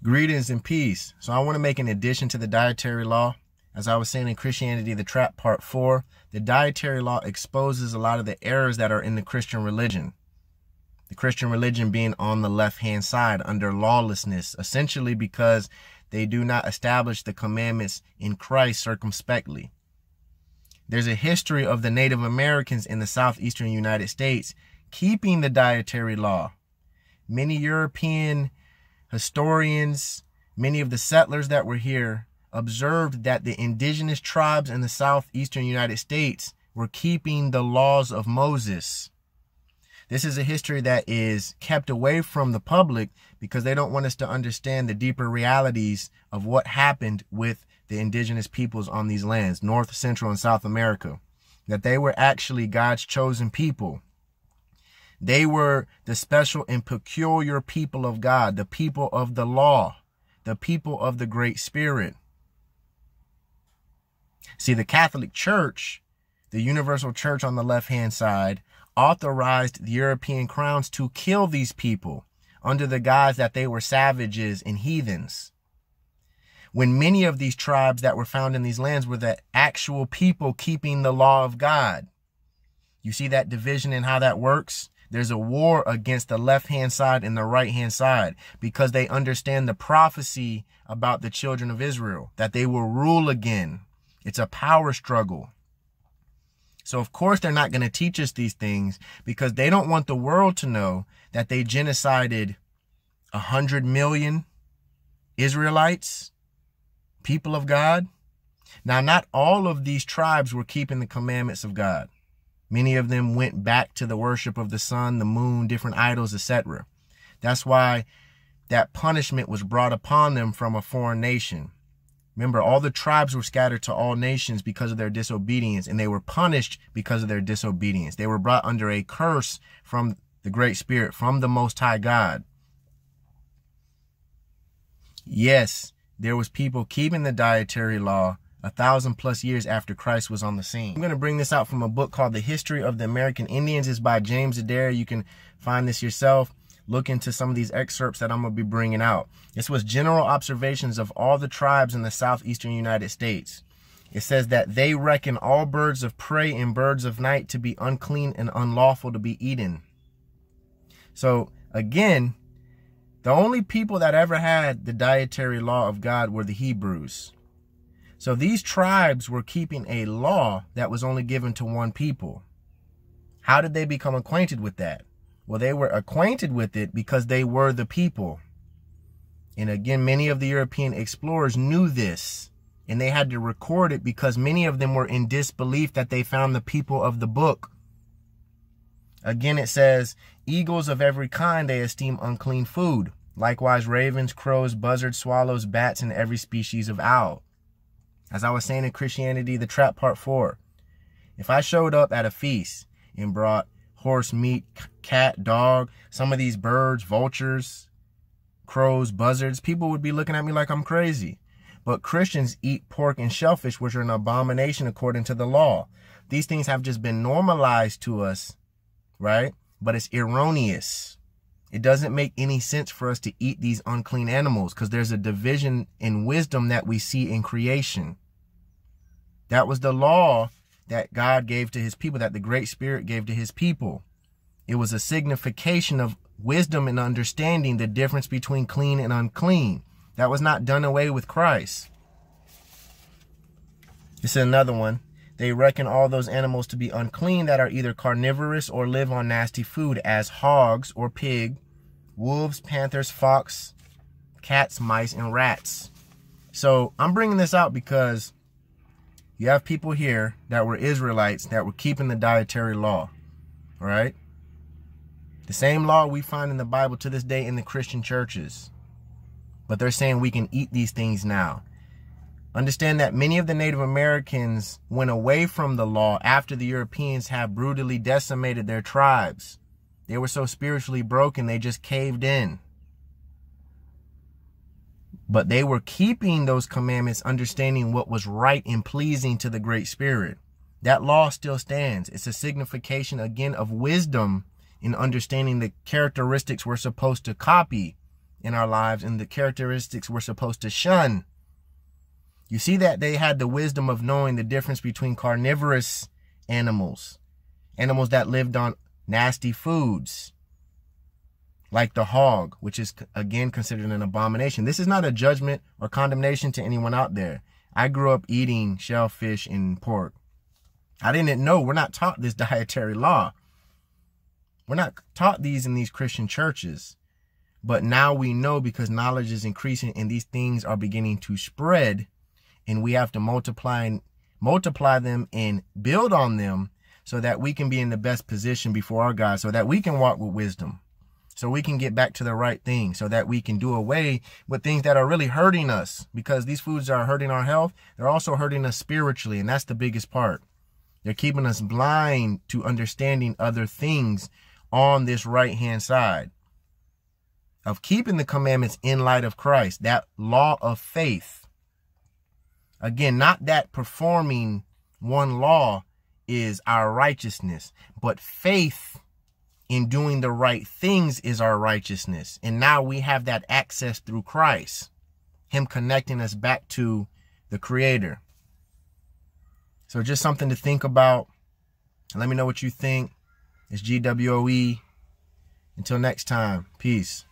Greetings and peace. So I want to make an addition to the dietary law. As I was saying in Christianity, the Trap Part 4, the dietary law exposes a lot of the errors that are in the Christian religion. The Christian religion being on the left-hand side under lawlessness, essentially because they do not establish the commandments in Christ circumspectly. There's a history of the Native Americans in the southeastern United States keeping the dietary law. Many European historians, many of the settlers that were here observed that the indigenous tribes in the southeastern United States were keeping the laws of Moses. This is a history that is kept away from the public because they don't want us to understand the deeper realities of what happened with the indigenous peoples on these lands, North, Central, and South America, that they were actually God's chosen people. They were the special and peculiar people of God, the people of the law, the people of the Great Spirit. See, the Catholic Church, the universal church on the left-hand side, authorized the European crowns to kill these people under the guise that they were savages and heathens, when many of these tribes that were found in these lands were the actual people keeping the law of God. You see that division and how that works? There's a war against the left-hand side and the right-hand side because they understand the prophecy about the children of Israel, that they will rule again. It's a power struggle. So, of course, they're not going to teach us these things because they don't want the world to know that they genocided 100 million Israelites, people of God. Now, not all of these tribes were keeping the commandments of God. Many of them went back to the worship of the sun, the moon, different idols, etc. That's why that punishment was brought upon them from a foreign nation. Remember, all the tribes were scattered to all nations because of their disobedience, and they were punished because of their disobedience. They were brought under a curse from the Great Spirit, from the Most High God. Yes, there was people keeping the dietary law 1,000+ years after Christ was on the scene. I'm going to bring this out from a book called The History of the American Indians. It's by James Adair. You can find this yourself. Look into some of these excerpts that I'm going to be bringing out. This was general observations of all the tribes in the southeastern United States. It says that they reckon all birds of prey and birds of night to be unclean and unlawful to be eaten. So again, the only people that ever had the dietary law of God were the Hebrews. So these tribes were keeping a law that was only given to one people. How did they become acquainted with that? Well, they were acquainted with it because they were the people. And again, many of the European explorers knew this, and they had to record it because many of them were in disbelief that they found the people of the book. Again, it says, eagles of every kind they esteem unclean food. Likewise, ravens, crows, buzzards, swallows, bats, and every species of owl. As I was saying in Christianity, the Trap Part 4, if I showed up at a feast and brought horse meat, cat, dog, some of these birds, vultures, crows, buzzards, people would be looking at me like I'm crazy. But Christians eat pork and shellfish, which are an abomination according to the law. These things have just been normalized to us, right? But it's erroneous. It doesn't make any sense for us to eat these unclean animals because there's a division in wisdom that we see in creation. That was the law that God gave to his people, that the Great Spirit gave to his people. It was a signification of wisdom and understanding the difference between clean and unclean. That was not done away with Christ. This is another one. They reckon all those animals to be unclean that are either carnivorous or live on nasty food, as hogs or pig, wolves, panthers, fox, cats, mice, and rats. So I'm bringing this out because you have people here that were Israelites that were keeping the dietary law, all right? The same law we find in the Bible to this day in the Christian churches. But they're saying we can eat these things now. Understand that many of the Native Americans went away from the law after the Europeans had brutally decimated their tribes. They were so spiritually broken, they just caved in. But they were keeping those commandments, understanding what was right and pleasing to the Great Spirit. That law still stands. It's a signification, again, of wisdom in understanding the characteristics we're supposed to copy in our lives and the characteristics we're supposed to shun. You see that they had the wisdom of knowing the difference between carnivorous animals, animals that lived on nasty foods, like the hog, which is, again, considered an abomination. This is not a judgment or condemnation to anyone out there. I grew up eating shellfish and pork. I didn't know. We're not taught this dietary law. We're not taught these in these Christian churches. But now we know, because knowledge is increasing and these things are beginning to spread, and we have to multiply them and build on them so that we can be in the best position before our God, so that we can walk with wisdom, so we can get back to the right thing, so that we can do away with things that are really hurting us, because these foods are hurting our health. They're also hurting us spiritually, and that's the biggest part. They're keeping us blind to understanding other things on this right-hand side of keeping the commandments in light of Christ, that law of faith. Again, not that performing one law is our righteousness, but faith in doing the right things is our righteousness. And now we have that access through Christ, him connecting us back to the Creator. So just something to think about. Let me know what you think. It's G.W.O.E. Until next time, peace.